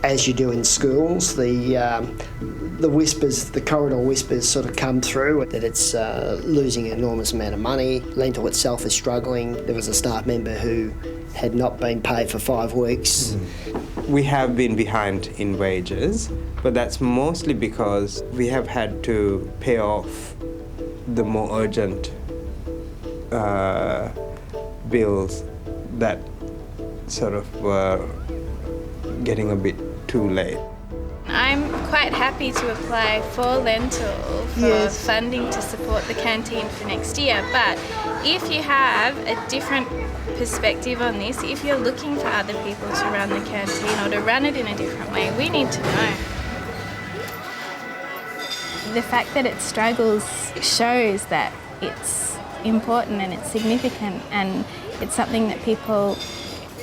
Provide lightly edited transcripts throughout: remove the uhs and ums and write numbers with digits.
As you do in schools, the whispers, the corridor whispers sort of come through that it's losing an enormous amount of money. Lentil itself is struggling. There was a staff member who had not been paid for 5 weeks. We have been behind in wages, but that's mostly because we have had to pay off the more urgent bills that sort of were getting a bit too late. I'm quite happy to apply for Lentil for funding to support the canteen for next year, but if you have a different perspective on this, if you're looking for other people to run the canteen or to run it in a different way, we need to know. The fact that it struggles shows that it's important and it's significant, and it's something that people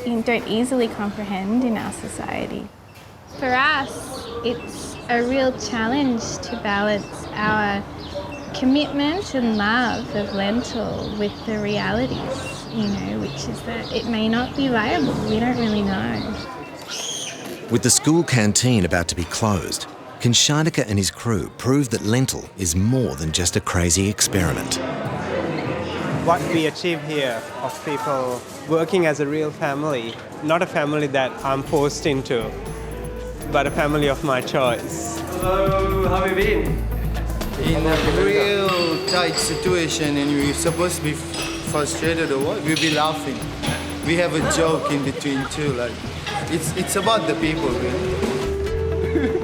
don't easily comprehend in our society. For us, it's a real challenge to balance our commitment and love of Lentil with the realities, which is that it may not be viable. We don't really know. With the school canteen about to be closed, can Sharnika and his crew prove that Lentil is more than just a crazy experiment? What we achieve here of people working as a real family, not a family that I'm forced into, but a family of my choice. Hello, how have you been? In a real tight situation and we're supposed to be frustrated or what, we'll be laughing. We have a joke in between too, like, it's about the people really.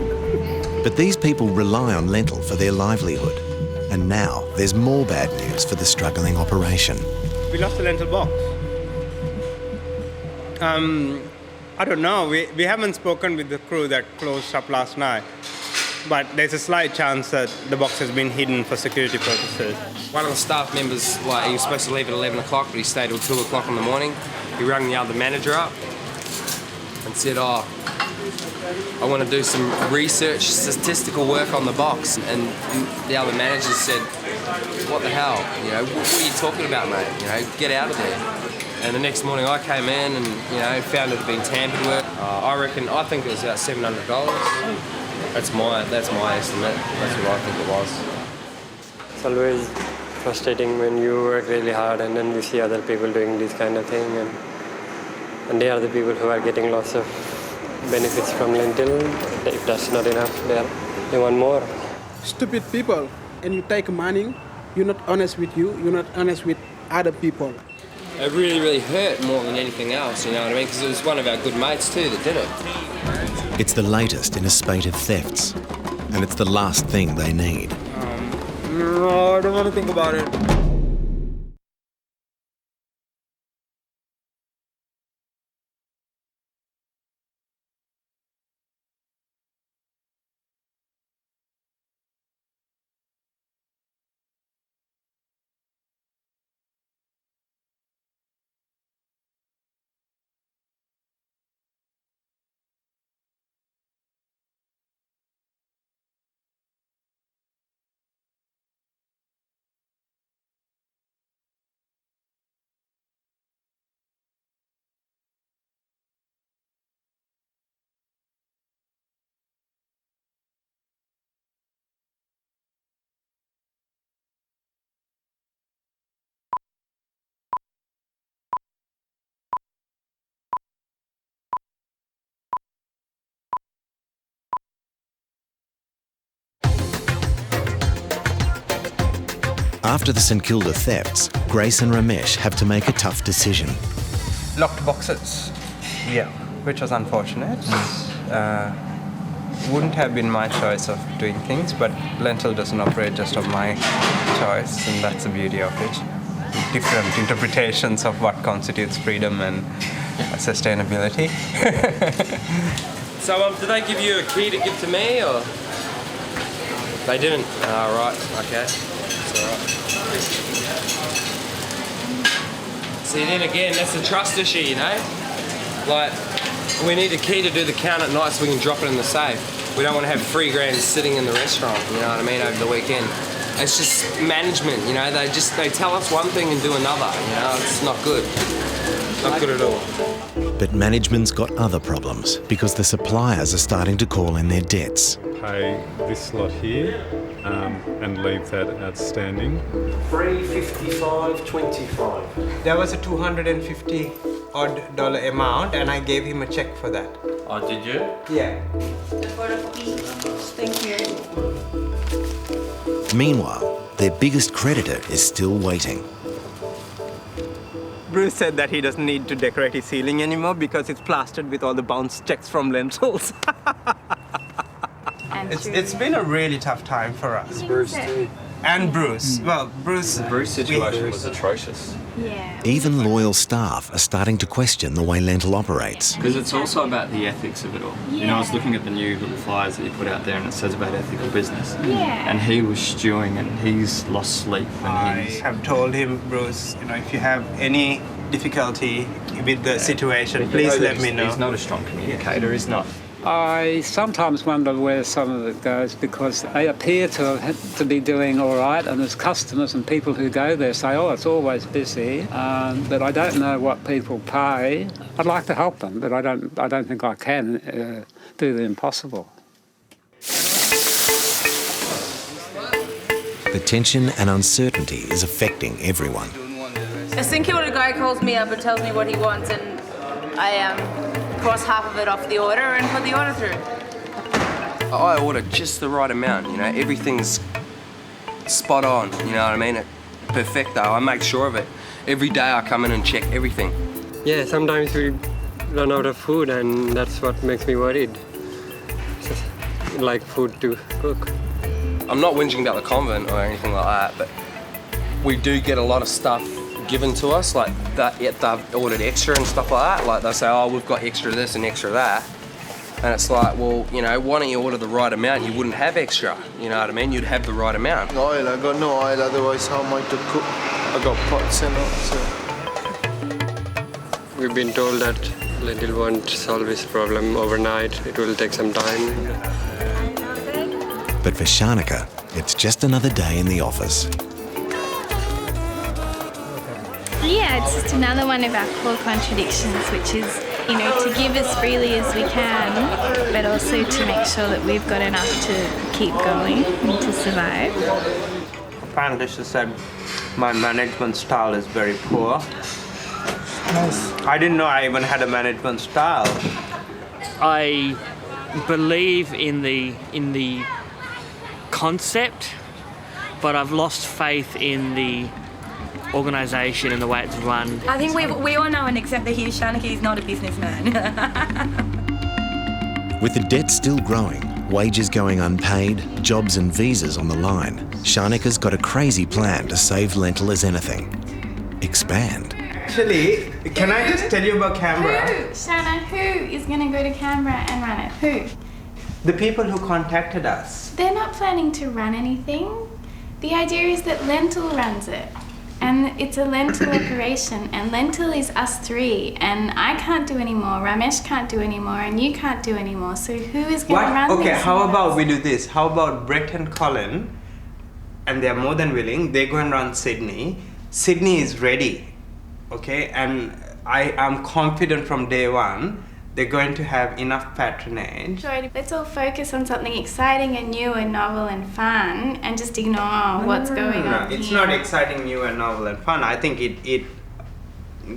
But these people rely on Lentil for their livelihood. And now there's more bad news for the struggling operation. We lost the Lentil box. I don't know, we haven't spoken with the crew that closed up last night, but there's a slight chance that the box has been hidden for security purposes. One of the staff members, he was supposed to leave at 11 o'clock, but he stayed till 2 o'clock in the morning. He rang the other manager up and said, I want to do some research, statistical work on the box. And the other manager said, what the hell? What are you talking about, mate? Get out of there. And the next morning I came in and, found it had been tampered with. I think it was about $700. That's my estimate. That's what I think it was. It's always frustrating when you work really hard and then you see other people doing this kind of thing, and they are the people who are getting lots of benefits from Lentil. If that's not enough, they want more. Stupid people, and you take money, you're not honest with you, you're not honest with other people. It really, really hurt more than anything else, you know what I mean? Because it was one of our good mates too that did it. It's the latest in a spate of thefts, and it's the last thing they need. No, I don't want to think about it. After the St Kilda thefts, Grace and Ramesh have to make a tough decision. Locked boxes, which was unfortunate. Wouldn't have been my choice of doing things, but Lentil doesn't operate just on my choice, and that's the beauty of it. Different interpretations of what constitutes freedom and sustainability. So, did they give you a key to give to me, or? They didn't? Oh, right, okay. That's all right. See, then again, that's a trust issue, you know? Like, we need a key to do the count at night so we can drop it in the safe. We don't want to have $3,000 sitting in the restaurant, you know what I mean, over the weekend. It's just management, you know, they tell us one thing and do another, you know, it's not good. Not good at all. But management's got other problems because the suppliers are starting to call in their debts. Pay this lot here and leave that outstanding. $355.25. There was a $250 odd amount, and I gave him a check for that. Oh, did you? Yeah. Thank you. Meanwhile, their biggest creditor is still waiting. Bruce said that he doesn't need to decorate his ceiling anymore because it's plastered with all the bounce checks from lentils. It's been a really tough time for us. Bruce too. And Bruce. Well, Bruce... The Bruce situation was atrocious. Yeah. Even loyal staff are starting to question the way Lentil operates. Because it's also about the ethics of it all. You know, I was looking at the new little flyers that you put out there and it says about ethical business. Yeah. And he was stewing and he's lost sleep. I have told him, Bruce, you know, if you have any difficulty with the situation, please let me know. He's not a strong communicator, he's not. I sometimes wonder where some of it goes because they appear to be doing all right, and there's customers and people who go there say, oh, it's always busy, but I don't know what people pay. I'd like to help them, but I don't think I can do the impossible. The tension and uncertainty is affecting everyone. I think when a guy calls me up and tells me what he wants, and I cross half of it off the order and put the order through. I order just the right amount, you know, everything's spot on, you know what I mean? Perfecto, I make sure of it. Every day I come in and check everything. Yeah, sometimes we run out of food and that's what makes me worried. Just like food to cook. I'm not whinging about the convent or anything like that, but we do get a lot of stuff given to us, like that they've ordered extra and stuff like that. Like they say, oh, we've got extra this and extra that. And it's like, well, you know, why don't you order the right amount? You wouldn't have extra, you know what I mean? You'd have the right amount. Oil, I got no oil, otherwise how am I to cook? I got pots and all, so. We've been told that Lentil won't solve this problem overnight. It will take some time. But for Sharnika, it's just another day in the office. Yeah, it's just another one of our core contradictions, which is, you know, to give as freely as we can, but also to make sure that we've got enough to keep going and to survive. Apparently she said my management style is very poor. I didn't know I even had a management style. I believe in the concept, but I've lost faith in the organisation and the way it's run. I think we all know and accept that Sharnika is not a businessman. With the debt still growing, wages going unpaid, jobs and visas on the line, Sharnika's got a crazy plan to save Lentil as anything. Expand. Actually, can I just tell you about Canberra? Who, Shanna, who is going to go to Canberra and run it? Who? The people who contacted us. They're not planning to run anything. The idea is that Lentil runs it. And it's a Lentil operation, and Lentil is us three, and I can't do any more, Ramesh can't do any more, and you can't do any more, so who is going to run this? Okay, how about we do this? How about Brett and Colin, and they're more than willing, they go and run Sydney. Sydney is ready, okay? And I am confident from day one they're going to have enough patronage. Joy, let's all focus on something exciting and new and novel and fun and just ignore what's going on. It's not exciting, new and novel and fun. I think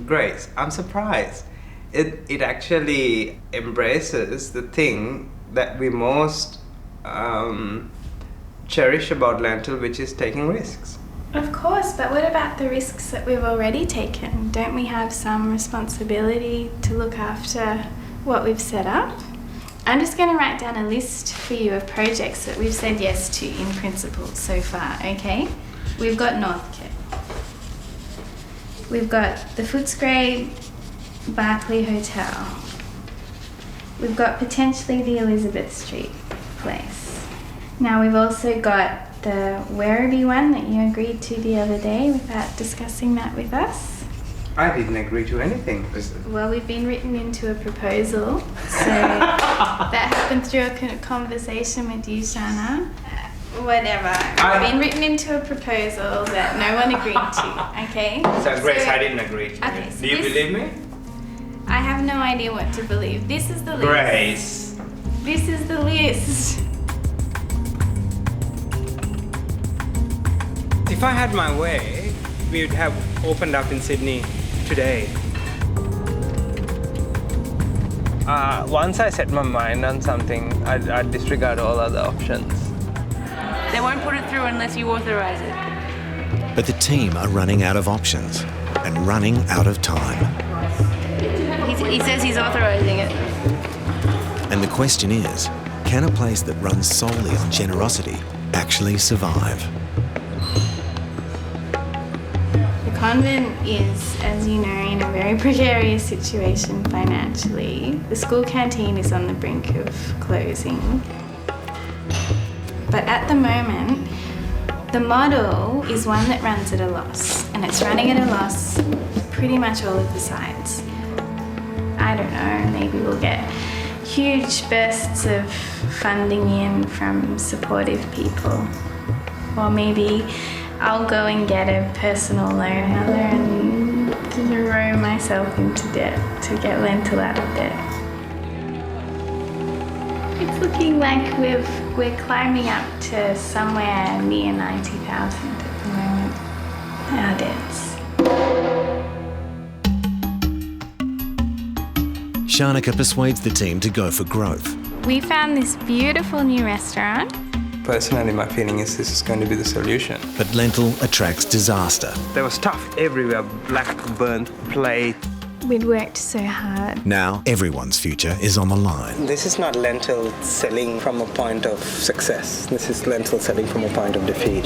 Grace, I'm surprised. It actually embraces the thing that we most cherish about Lentil, which is taking risks. Of course, but what about the risks that we've already taken? Don't we have some responsibility to look after what we've set up? I'm just going to write down a list for you of projects that we've said yes to in principle so far, okay? We've got Northcote. We've got the Footscray Barclay Hotel. We've got potentially the Elizabeth Street place. Now we've also got the Werribee one that you agreed to the other day without discussing that with us. I didn't agree to anything. Well, we've been written into a proposal, so that happened through a conversation with you, Shanna. Whatever. We've been written into a proposal that no one agreed to, okay? So Grace, I didn't agree to okay, it. so Do you believe me? I I have no idea what to believe. This is the list. Grace. This is the list. If I had my way, we would have opened up in Sydney today. Once I set my mind on something, I'd disregard all other options. They won't put it through unless you authorize it. But the team are running out of options and running out of time. He says he's authorizing it. And the question is, can a place that runs solely on generosity actually survive? The convent is, as you know, in a very precarious situation financially. The school canteen is on the brink of closing. But at the moment, the model is one that runs at a loss, and it's running at a loss pretty much all of the sites. I don't know, maybe we'll get huge bursts of funding in from supportive people. Or maybe I'll go and get a personal loan and throw myself into debt to get Lentil out of debt. It's looking like we're climbing up to somewhere near 90,000 at the moment, our debts. Sharnika persuades the team to go for growth. We found this beautiful new restaurant. Personally, my feeling is this is going to be the solution. But Lentil attracts disaster. There was stuff everywhere, black burnt plate. We'd worked so hard. Now everyone's future is on the line. This is not Lentil selling from a point of success. This is Lentil selling from a point of defeat.